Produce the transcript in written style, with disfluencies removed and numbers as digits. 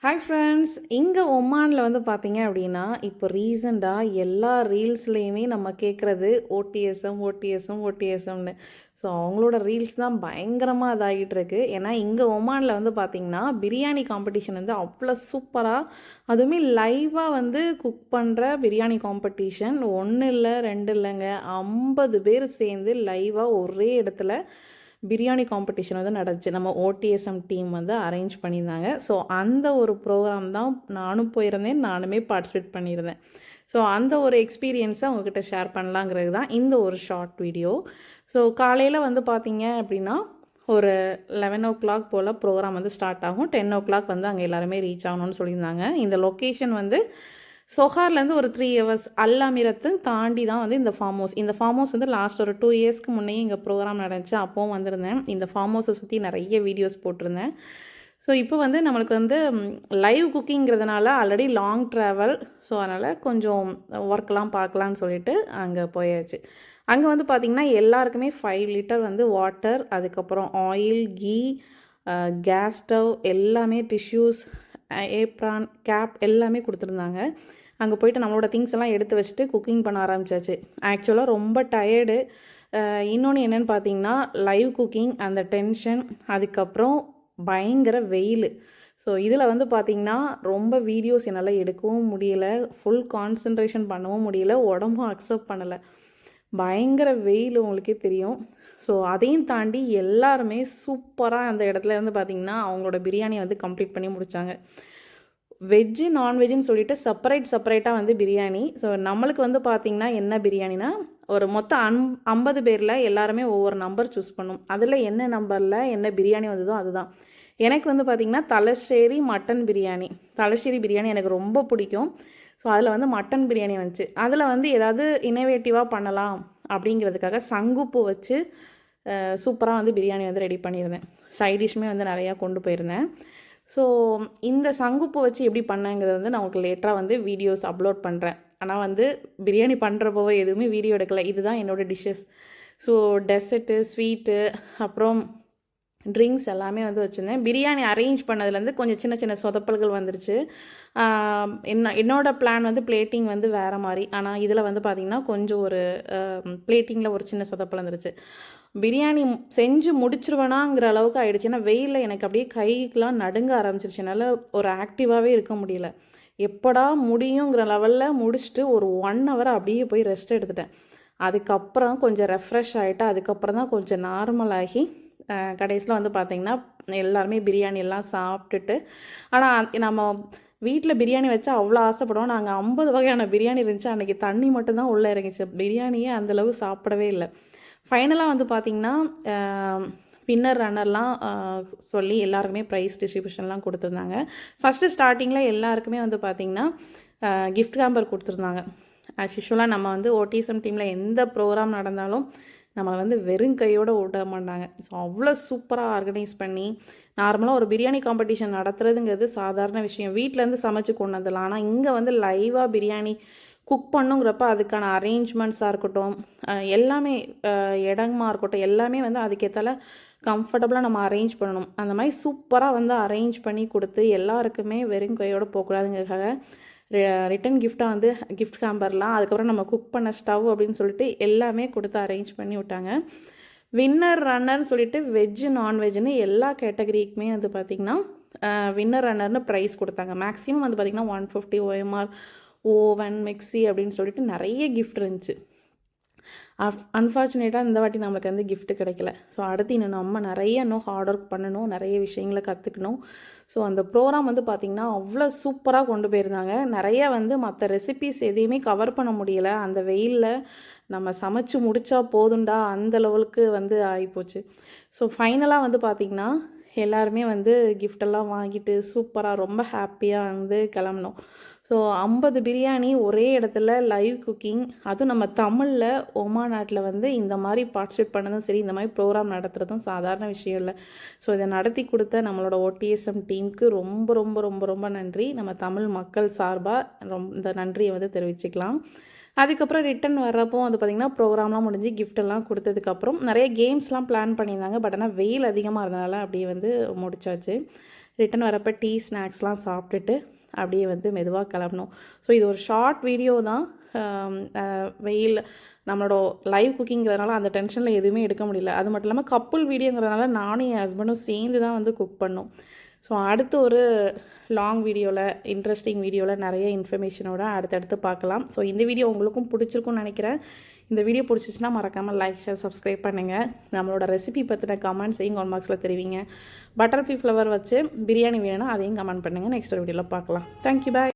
Hi friends, இங்கே ஒமானில் வந்து பார்த்தீங்க அப்படின்னா, இப்போ ரீசெண்டாக எல்லா ரீல்ஸ்லேயுமே நம்ம கேட்குறது ஓடிஎஸ்எம் ஓடிஎஸ்எம் ஓடிஎஸ்எம்னு. ஸோ அவங்களோட ரீல்ஸ் தான் பயங்கரமாக இதாகிட்டு இருக்கு. ஏன்னா இங்கே ஒமானில் வந்து பார்த்திங்கன்னா பிரியாணி காம்படிஷன் வந்து அவ்வளோ சூப்பராக, அதுவுமே லைவாக வந்து குக் பண்ணுற பிரியாணி காம்படிஷன். ஒன்று இல்லை ரெண்டு இல்லைங்க, 50 பேர் சேர்ந்து லைவாக ஒரே இடத்துல பிரியாணி காம்படிஷன் வந்து நடந்துச்சு. நம்ம ஓடிஎஸ்எம் டீம் வந்து அரேஞ்ச் பண்ணியிருந்தாங்க. ஸோ அந்த ஒரு ப்ரோக்ராம் தான் நானும் போயிருந்தேன், நானுமே பார்ட்டிசிபேட் பண்ணியிருந்தேன். ஸோ அந்த ஒரு எக்ஸ்பீரியன்ஸை அவங்கக்கிட்ட ஷேர் பண்ணலாங்கிறது தான் இந்த ஒரு ஷார்ட் வீடியோ. ஸோ காலையில் வந்து பார்த்தீங்க அப்படின்னா ஒரு 11 போல் ப்ரோக்ராம் வந்து ஸ்டார்ட் ஆகும். 10 வந்து அங்கே எல்லாருமே ரீச் ஆகணும்னு சொல்லியிருந்தாங்க. இந்த லொக்கேஷன் வந்து சொஹார்லேருந்து ஒரு 3 ஹவர்ஸ் அல் அமீரத்தை தாண்டி தான் வந்து இந்த ஃபார்ம் ஹவுஸ். இந்த ஃபார்ம் ஹவுஸ் வந்து லாஸ்ட் ஒரு 2 இயர்ஸ்க்கு முன்னே இங்கே ப்ரோக்ராம் நடந்துச்சு. அப்போவும் வந்திருந்தேன். இந்த ஃபார்ம் ஹவுஸை சுற்றி நிறைய வீடியோஸ் போட்டிருந்தேன். ஸோ இப்போ வந்து நம்மளுக்கு வந்து லைவ் குக்கிங்கிறதுனால ஆல்ரெடி லாங் ட்ராவல். ஸோ அதனால் கொஞ்சம் ஒர்க்லாம் பார்க்கலான்னு சொல்லிட்டு அங்கே போயாச்சு. அங்கே வந்து பார்த்திங்கன்னா எல்லாருக்குமே 5 லிட்டர் வந்து வாட்டர், அதுக்கப்புறம் ஆயில், கீ, கேஸ் ஸ்டவ் எல்லாமே, டிஷ்யூஸ், ஏப்ரான், கேப் எல்லாமே கொடுத்துருந்தாங்க. அங்கே போய்ட்டு நம்மளோட திங்ஸ் எல்லாம் எடுத்து வச்சுட்டு குக்கிங் பண்ண ஆரம்பித்தாச்சு. ஆக்சுவலாக ரொம்ப டயர்டு. இன்னொன்று என்னென்னு பார்த்தீங்கன்னா லைவ் குக்கிங், அந்த டென்ஷன், அதுக்கப்புறம் பயங்கர வெயில். ஸோ இதில் வந்து பார்த்திங்கன்னா ரொம்ப வீடியோஸ் என்னால் எடுக்கவும் முடியலை, ஃபுல் கான்சன்ட்ரேஷன் பண்ணவும் முடியல, உடம்பும் அக்செப்ட் பண்ணலை. பயங்கர வெயில் உங்களுக்கே தெரியும். ஸோ அதையும் தாண்டி எல்லாருமே சூப்பராக அந்த இடத்துல இருந்து பார்த்திங்கன்னா அவங்களோட பிரியாணி வந்து கம்ப்ளீட் பண்ணி முடித்தாங்க. வெஜ்ஜு நான்வெஜ்ஜுன்னு சொல்லிட்டு செப்பரேட்டாக வந்து பிரியாணி. ஸோ நம்மளுக்கு வந்து பார்த்திங்கன்னா என்ன பிரியாணினா, ஒரு மொத்தம் 50 பேரில் எல்லாருமே ஒவ்வொரு நம்பர் சூஸ் பண்ணும். அதில் என்ன நம்பரில் என்ன பிரியாணி வந்ததோ அதுதான். எனக்கு வந்து பார்த்திங்கன்னா தலശ്ശേരി மட்டன் பிரியாணி. தலശ്ശേരി பிரியாணி எனக்கு ரொம்ப பிடிக்கும். ஸோ அதில் வந்து மட்டன் பிரியாணி வந்துச்சு. அதில் வந்து ஏதாவது இன்னோவேட்டிவாக பண்ணலாம் அப்படிங்கிறதுக்காக சங்குப்பூ வச்சு சூப்பராக வந்து பிரியாணி வந்து ரெடி பண்ணியிருந்தேன். சைட் டிஷ்ஷுமே வந்து நிறையா கொண்டு போயிருந்தேன். ஸோ இந்த சங்குப்பூ வச்சு எப்படி பண்ணேங்கிறது வந்து நான் உங்களுக்கு லேட்டராக வந்து வீடியோஸ் அப்லோட் பண்ணுறேன். ஆனால் வந்து பிரியாணி பண்ணுறப்போவே எதுவுமே வீடியோ எடுக்கலை. இதுதான் என்னோடய டிஷ்ஷஸ். ஸோ டெசர்ட்டு, ஸ்வீட்டு, அப்புறம் ட்ரிங்க்ஸ் எல்லாமே வந்து வச்சுருந்தேன். பிரியாணி அரேஞ்ச் பண்ணதுலேருந்து கொஞ்சம் சின்ன சின்ன சொதப்பல்கள் வந்துருச்சு. என்னோடய பிளான் வந்து பிளேட்டிங் வந்து வேறு மாதிரி. ஆனால் இதில் வந்து பார்த்திங்கன்னா கொஞ்சம் ஒரு பிளேட்டிங்கில் ஒரு சின்ன சொதப்பல் வந்துருச்சு. பிரியாணி செஞ்சு முடிச்சிருவேனாங்கிற அளவுக்கு ஆகிடுச்சு. ஏன்னா வெயிலில் எனக்கு அப்படியே கைக்கெலாம் நடுங்க ஆரம்பிச்சிருச்சு. என்னால் ஒரு ஆக்டிவாகவே இருக்க முடியல. எப்படா முடியுங்கிற லெவலில் முடிச்சுட்டு ஒரு 1 ஹவர் அப்படியே போய் ரெஸ்ட் எடுத்துட்டேன். அதுக்கப்புறம் கொஞ்சம் ரெஃப்ரெஷ் ஆகிட்டு அதுக்கப்புறம் தான் கொஞ்சம் நார்மல் ஆகி கடைசியில் வந்து பார்த்திங்கன்னா எல்லாருமே பிரியாணி எல்லாம் சாப்பிட்டுட்டு, ஆனால் நம்ம வீட்டில் பிரியாணி வச்சா அவ்வளோ ஆசைப்படுவோம். நாங்கள் 50 வகையான பிரியாணி இருந்துச்சு. அன்றைக்கி தண்ணி மட்டும்தான் உள்ளே இறங்கிச்சு. பிரியாணியே அந்தளவு சாப்பிடவே இல்லை. ஃபைனலாக வந்து பார்த்திங்கன்னா வின்னர் ரன்னர்லாம் சொல்லி எல்லாருக்குமே ப்ரைஸ் டிஸ்ட்ரிபியூஷன்லாம் கொடுத்துருந்தாங்க. ஃபஸ்ட்டு ஸ்டார்டிங்கில் எல்லாருக்குமே வந்து பார்த்திங்கன்னா கிஃப்ட் ஹேம்பர் கொடுத்துருந்தாங்க. ஆஸ் யூஷுவலாக நம்ம வந்து ஓடிஎஸ்எம் டீமில் எந்த ப்ரோக்ராம் நடந்தாலும் நம்மளை வந்து வெறும் கையோடு விட மாட்டாங்க. ஸோ அவ்வளோ சூப்பராக ஆர்கனைஸ் பண்ணி, நார்மலாக ஒரு பிரியாணி காம்படிஷன் நடத்துறதுங்கிறது சாதாரண விஷயம், வீட்டிலேருந்து சமைச்சு கொண்டு வந்துடலாம். ஆனால் இங்கே வந்து லைவாக பிரியாணி குக் பண்ணுங்கிறப்ப அதுக்கான அரேஞ்ச்மெண்ட்ஸாக இருக்கட்டும், எல்லாமே இடமா இருக்கட்டும், எல்லாமே வந்து அதுக்கேற்றால கம்ஃபர்டபுளாக நம்ம அரேஞ்ச் பண்ணணும். அந்த மாதிரி சூப்பராக வந்து அரேஞ்ச் பண்ணி கொடுத்து எல்லாருக்குமே வெறும் கையோடு போகக்கூடாதுங்கிறதுக்காக ரிட்டன் கிஃப்டாக வந்து கிஃப்ட் ஹேம்பர்லாம், அதுக்கப்புறம் நம்ம குக் பண்ண ஸ்டவ் அப்படின்னு சொல்லிட்டு எல்லாமே கொடுத்து அரேஞ்ச் பண்ணி விட்டாங்க. வின்னர் ரன்னர்னு சொல்லிட்டு வெஜ்ஜு நான்வெஜ்ஜுன்னு எல்லா கேட்டகரிக்குமே வந்து பார்த்திங்கன்னா வின்னர் ரன்னர்னு ப்ரைஸ் கொடுத்தாங்க. மேக்ஸிமம் வந்து பார்த்திங்கன்னா 150 OMR, ஓவன், மிக்ஸி அப்படின்னு சொல்லிட்டு நிறைய கிஃப்ட் இருந்துச்சு. அன்ஃபார்ச்சுனேட்டாக இந்த வாட்டி நம்மளுக்கு வந்து கிஃப்ட்டு கிடைக்கல. ஸோ அடுத்து நம்ம இன்னும் ஹார்ட் ஒர்க் பண்ணணும், நிறைய விஷயங்களை கற்றுக்கணும். ஸோ அந்த ப்ரோக்ராம் வந்து பார்த்திங்கன்னா அவ்வளோ சூப்பராக கொண்டு போயிருந்தாங்க. நிறைய வந்து மற்ற ரெசிபீஸ் எதையுமே கவர் பண்ண முடியலை. அந்த வெயிலில் நம்ம சமைச்சு முடித்தா போதுண்டா அந்த லெவலுக்கு வந்து ஆகிப்போச்சு. ஸோ ஃபைனலாக வந்து பார்த்திங்கன்னா எல்லாருமே வந்து கிஃப்டெல்லாம் வாங்கிட்டு சூப்பராக ரொம்ப ஹாப்பியாக வந்து கிளம்புனோம். ஸோ 50 பிரியாணி ஒரே இடத்துல லைவ் குக்கிங், அதுவும் நம்ம தமிழில் ஒமான் நாட்டில் வந்து இந்த மாதிரி பார்ட்டிசிபேட் பண்ணதும் சரி, இந்த மாதிரி ப்ரோக்ராம் நடத்துகிறதும் சாதாரண விஷயம் இல்லை. ஸோ இதை நடத்தி கொடுத்த நம்மளோட ஓடிஎஸ்எம் டீமுக்கு ரொம்ப ரொம்ப ரொம்ப ரொம்ப நன்றி. நம்ம தமிழ் மக்கள் சார்பாக இந்த நன்றியை வந்து தெரிவிச்சுக்கலாம். அதுக்கப்புறம் ரிட்டன் வர்றப்போ வந்து பார்த்திங்கன்னா ப்ரோக்ராம்லாம் முடிஞ்சு கிஃப்டெல்லாம் கொடுத்ததுக்கப்புறம் நிறைய கேம்ஸ்லாம் பிளான் பண்ணியிருந்தாங்க. பட் ஆனால் வெயில் அதிகமாக இருந்தனால அப்படியே வந்து முடிச்சாச்சு. ரிட்டன் வரப்போ டீ ஸ்நாக்ஸ்லாம் சாப்பிட்டுட்டு அப்படியே வந்து மெதுவாக கிளம்பணும். ஸோ இது ஒரு ஷார்ட் வீடியோ தான். வெயில் நம்மளோட லைவ் குக்கிங்கிறதுனால அந்த டென்ஷனில் எதுவுமே எடுக்க முடியல. அது மட்டும் இல்லாமல் கப்புள் வீடியோங்கிறதுனால நானும் என் ஹஸ்பண்டும் சேர்ந்து தான் வந்து குக் பண்ணோம். ஸோ அடுத்து ஒரு லாங் வீடியோவில், இன்ட்ரெஸ்டிங் வீடியோவில் நிறைய இன்ஃபர்மேஷனோட அடுத்தடுத்து பார்க்கலாம். ஸோ இந்த வீடியோ உங்களுக்கும் பிடிச்சிருக்கும்னு நினைக்கிறேன். இந்த வீடியோ பிடிச்சிச்சின்னா மறக்காமல் லைக், ஷேர், சப்ஸ்கிரைப் பண்ணுங்கள். நம்மளோட ரெசிபி பற்றின கமெண்ட்ஸையும் கமெண்ட் பாக்ஸில் தெரிவிங்க. பட்டர்ஃப்ளை ஃப்ளவர் வச்சு பிரியாணி வேணும்னா அதையும் கமெண்ட் பண்ணுங்கள். நெக்ஸ்ட் ஒரு வீடியோவில் பார்க்கலாம். தேங்க்யூ, பாய்.